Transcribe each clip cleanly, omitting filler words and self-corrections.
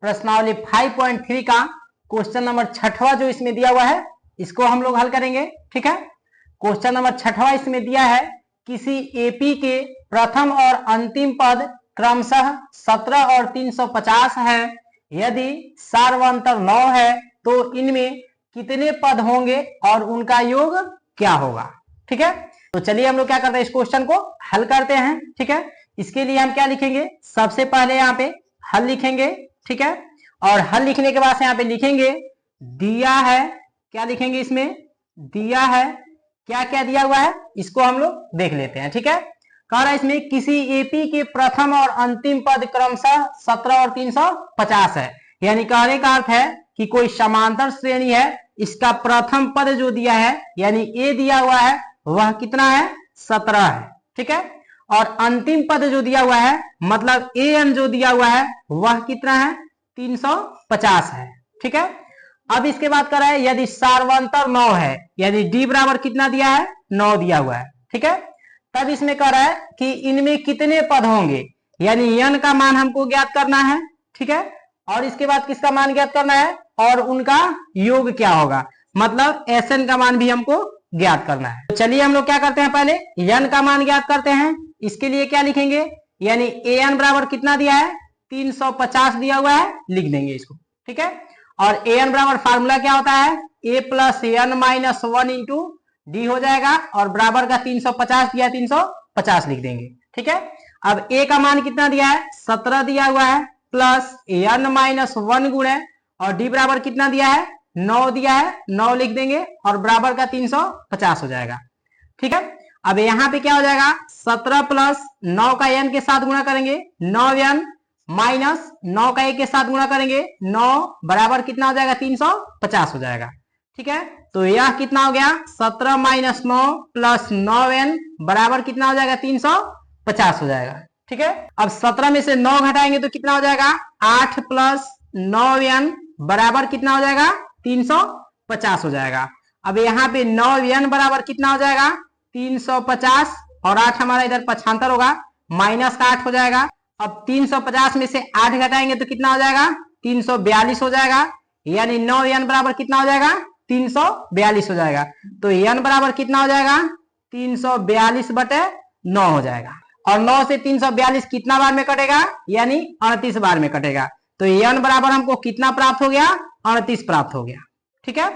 प्रश्नावली 5.3 का question number 6वां जो इसमें दिया हुआ है इसको हम लोग हल करेंगे। ठीक है, क्वेश्चन नंबर 6वां इसमें दिया है किसी एपी के प्रथम और अंतिम पद क्रमशः 17 और 350 है। यदि सार्वंतर 9 है तो इनमें कितने पद होंगे और उनका योग क्या होगा। ठीक है, तो चलिए हम लोग क्या करते हैं, इस क्वेश्चन को हल करते हैं। ठीक है, इसके लिए हम क्या लिखेंगे, सबसे पहले यहाँ पे हल लिखेंगे। ठीक है, और हल लिखने के बाद यहाँ पे लिखेंगे दिया है, क्या लिखेंगे इसमें, दिया है, क्या क्या दिया हुआ है इसको हम लोग देख लेते हैं। ठीक है, कह रहा है इसमें किसी एपी के प्रथम और अंतिम पद क्रमशः 17 और 350 है। यानी कहने का अर्थ है कि कोई समांतर श्रेणी है, इसका प्रथम पद जो दिया है यानी ए दिया हुआ है वह कितना है, 17 है। ठीक है, और अंतिम पद जो दिया हुआ है मतलब ए एन जो दिया हुआ है वह कितना है, 350 है। ठीक है, अब इसके बाद कर रहा है यदि सार्वंतर 9 है, यानी डी बराबर कितना दिया है, 9 दिया हुआ है। ठीक है, तब इसमें कह रहा है कि इनमें कितने पद होंगे, यानी एन का मान हमको ज्ञात करना है। ठीक है, और इसके बाद किसका मान ज्ञात करना है और उनका योग क्या होगा, मतलब एस एन का मान भी हमको ज्ञात करना है। तो चलिए हम लोग क्या करते हैं, पहले एन का मान ज्ञात करते हैं। इसके लिए क्या लिखेंगे, यानी ए एन बराबर कितना दिया है, 350 दिया हुआ है, लिख देंगे इसको। ठीक है, और ए एन बराबर फार्मूला क्या होता है, A plus N minus 1 into D हो जाएगा, और बराबर का 350 दिया है, 350 लिख देंगे। ठीक है, अब ए का मान कितना दिया है, 17 दिया हुआ है, प्लस एन माइनस 1 गुणे, और डी बराबर कितना दिया है, 9 दिया है, 9 लिख देंगे, और बराबर का 350 हो जाएगा। ठीक है, अब यहाँ पे क्या हो जाएगा, 17 प्लस 9 का एन के साथ गुणा करेंगे, 9 एन माइनस 9 का ए के साथ गुणा करेंगे, 9 बराबर कितना हो जाएगा, 350 हो जाएगा। ठीक है, तो यह कितना हो गया, 17 माइनस 9 प्लस 9 एन बराबर कितना हो जाएगा, 350 हो जाएगा। ठीक है, अब 17 में से 9 घटाएंगे तो कितना हो जाएगा, 8 प्लस 9 एन बराबर कितना हो जाएगा, 350 हो जाएगा। अब यहाँ पे 9 एन बराबर कितना हो जाएगा, 350, और 8 हमारा इधर पक्षांतर होगा, माइनस का 8 हो जाएगा। अब 350 में से 8 घटाएंगे तो कितना हो जाएगा, 342 हो जाएगा, यानी 9 एन बराबर कितना हो जाएगा, 342 हो जाएगा। तो एन बराबर कितना हो जाएगा, 342 बटे 9 हो जाएगा, और 9 से 342 कितना बार में कटेगा, यानी 38 बार में कटेगा। तो एन बराबर हमको कितना प्राप्त हो गया, 38 प्राप्त हो गया। ठीक है,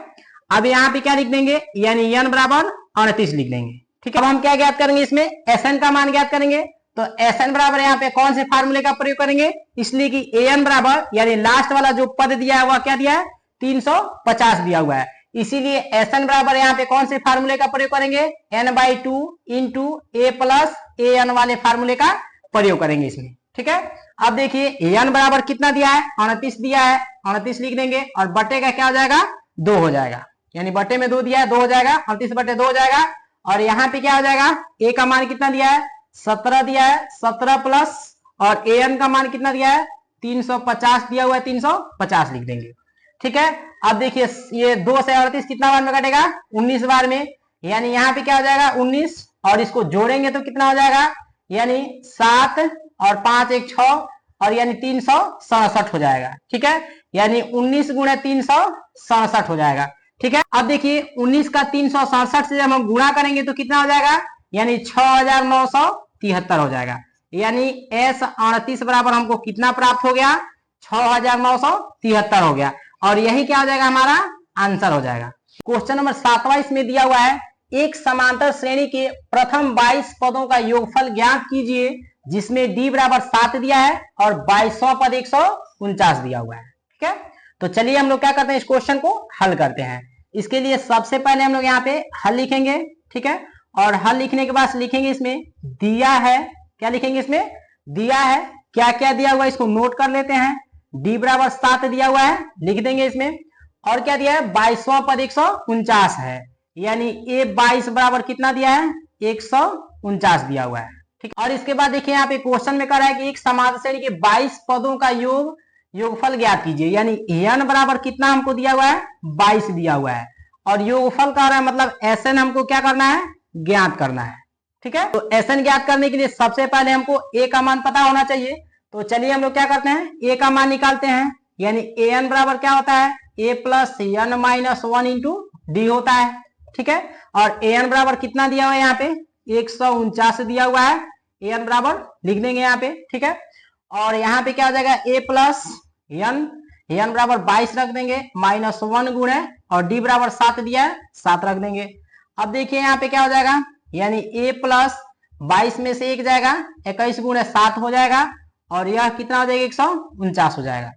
अब यहाँ पे क्या लिख देंगे, यानी एन बराबर 38 लिख देंगे। ठीक है, अब हम क्या ज्ञात करेंगे, इसमें एस एन का मान ज्ञात करेंगे। तो एस एन बराबर यहाँ पे कौन से फार्मूले का प्रयोग करेंगे, इसलिए कि ए एन बराबर यानी लास्ट वाला जो पद दिया है वह क्या दिया है, 350 दिया हुआ है, इसीलिए एस एन बराबर यहाँ पे कौन से फार्मूले का प्रयोग करेंगे, n/2 into A plus A N वाले फार्मूले का प्रयोग करेंगे इसमें। ठीक है, अब देखिए एन बराबर कितना दिया है, 38 दिया है, 38 लिख देंगे, और बटे का क्या हो जाएगा, 2 हो जाएगा, यानी बटे में 2 दिया है, 2 हो जाएगा, 38 बटे 2 हो जाएगा। और यहाँ पे क्या हो जाएगा, ए का मान कितना दिया है, 17 दिया है, 17 प्लस और ए एन का मान कितना दिया है, 350 दिया हुआ है, 350 लिख देंगे। ठीक है, अब देखिए ये 2 से 38 कितना बार में कटेगा, 19 बार में, यानी यहाँ पे क्या हो जाएगा 19, और इसको जोड़ेंगे तो कितना हो जाएगा, यानी 7 और 5 1 6, और यानी 367 हो जाएगा। ठीक है, यानी 19 गुणे 367 हो जाएगा। ठीक है, अब देखिए 19 का 367 से जब हम गुणा करेंगे तो कितना हो जाएगा, यानी 6973 हो जाएगा, यानी एस 38 बराबर हमको कितना प्राप्त हो गया, 6973 हो गया, और यही क्या हो जाएगा, हमारा आंसर हो जाएगा। क्वेश्चन नंबर 7वां इसमें दिया हुआ है, एक समांतर श्रेणी के प्रथम 22 पदों का योगफल ज्ञात कीजिए, जिसमें डी बराबर 7 दिया है और 22वां पद 149 दिया हुआ है। ठीक है, तो चलिए हम लोग क्या करते हैं, इस क्वेश्चन को हल करते हैं। इसके लिए सबसे पहले हम लोग यहाँ पे हल लिखेंगे। ठीक है, और हल लिखने के बाद लिखेंगे इसमें दिया है, क्या लिखेंगे इसमें, दिया है, क्या क्या दिया हुआ है इसको नोट कर लेते हैं। डी बराबर 7 दिया हुआ है, लिख देंगे इसमें, और क्या दिया है, 22वां पद 149 है, यानी ए 22 बराबर कितना दिया है, 149 दिया हुआ है। ठीक, और इसके बाद देखिए यहाँ पे क्वेश्चन में कह रहा है कि एक समांतर श्रेणी के 22 पदों का योगफल ज्ञात कीजिए, यानी एन बराबर कितना हमको दिया हुआ है, 22 दिया हुआ है, और योगफल कह रहा है मतलब एस एन हमको क्या करना है, ज्ञात करना है। ठीक है, तो एस एन ज्ञात करने के लिए सबसे पहले हमको ए का मान पता होना चाहिए। तो चलिए हम लोग क्या करते हैं, ए का मान निकालते हैं। यानी ए एन बराबर क्या होता है, A plus N minus 1 into D होता है, ठीक है। और ए एन बराबर कितना दिया हुआ है यहाँ पे, 149 दिया हुआ है, ए एन बराबर लिख देंगे यहाँ पे, ठीक है। और यहाँ पे क्या हो जाएगा, ए प्लस एन बराबर 22 रख देंगे, माइनस 1 गुणे और डी बराबर 7 दिया है, 7 रख देंगे। अब देखिए यहाँ पे क्या हो जाएगा, यानी ए प्लस 22 में से 1 जाएगा, 21 गुणे 7 हो जाएगा, और यह कितना हो जाएगा, 149 हो जाएगा।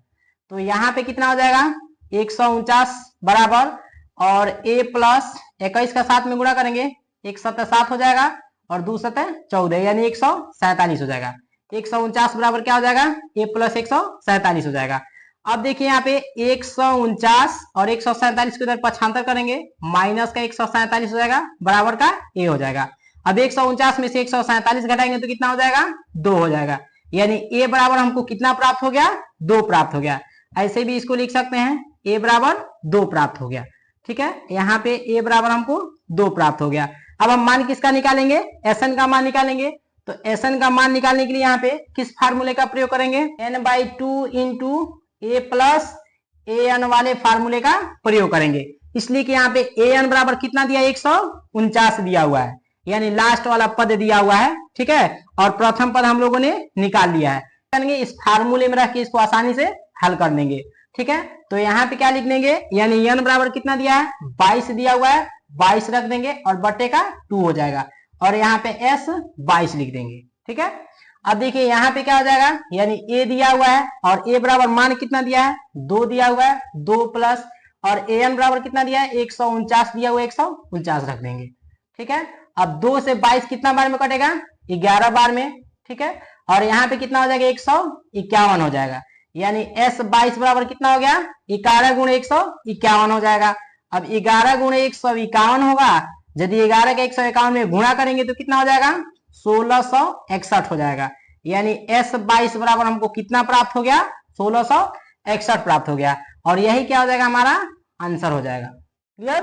तो यहाँ पे कितना हो जाएगा, 149 बराबर, और ए प्लस 21 का 7 में गुणा करेंगे, 1 7 7 हो जाएगा, और 2 7 14, यानी 147 हो जाएगा। 149 बराबर क्या हो जाएगा, ए प्लस 147 हो जाएगा। अब देखिए यहाँ पे 149 और 147 को इधर पक्षांतर करेंगे, माइनस का 147 हो जाएगा, बराबर का ए हो जाएगा। अब 149 में से 147 घटाएंगे तो कितना हो जाएगा, 2 हो जाएगा, यानी ए बराबर हमको कितना प्राप्त हो गया, 2 प्राप्त हो गया। ऐसे भी इसको लिख सकते हैं, ए बराबर 2 प्राप्त हो गया, ठीक है। यहाँ पे ए बराबर हमको 2 प्राप्त हो गया। अब हम मान किसका निकालेंगे, एसएन का मान निकालेंगे। तो एसएन का मान निकालने के लिए यहाँ पे किस फार्मूले का प्रयोग करेंगे, n/2 into A plus A N वाले फार्मूले का प्रयोग करेंगे। इसलिए कि यहाँ पे ए एन बराबर कितना दिया, 149 दिया हुआ है, यानी लास्ट वाला पद दिया हुआ है, ठीक है। और प्रथम पद हम लोगों ने निकाल लिया है, इस फार्मूले में रख के इसको आसानी से हल कर देंगे, ठीक है। तो यहाँ पे क्या लिख देंगे, यानी एन बराबर कितना दिया है, 22 दिया हुआ है, 22 रख देंगे और बटे का 2 हो जाएगा, और यहाँ पे एस 22 लिख देंगे, ठीक है। अब देखिए यहाँ पे क्या हो जाएगा, यानी ए दिया हुआ है और ए बराबर मान कितना दिया है, 2 दिया हुआ है, 2 प्लस, और ए एन बराबर कितना दिया है, 149 दिया हुआ है, 149 रख देंगे, ठीक है। अब 2 से 22 कितना बार में कटेगा, 11 बार में, ठीक है। और यहाँ पे कितना हो जाएगा, 151 हो जाएगा, यानी एस 22 बराबर कितना हो गया, 11 गुणे 151 हो जाएगा। अब 11 गुणे 151 होगा, यदि 11 के 151 में गुणा करेंगे तो कितना हो जाएगा, 1661 हो जाएगा, यानी एस 22 बराबर हमको कितना प्राप्त हो गया, 1661 प्राप्त हो गया, और यही क्या हो जाएगा, हमारा आंसर हो जाएगा। क्लियर।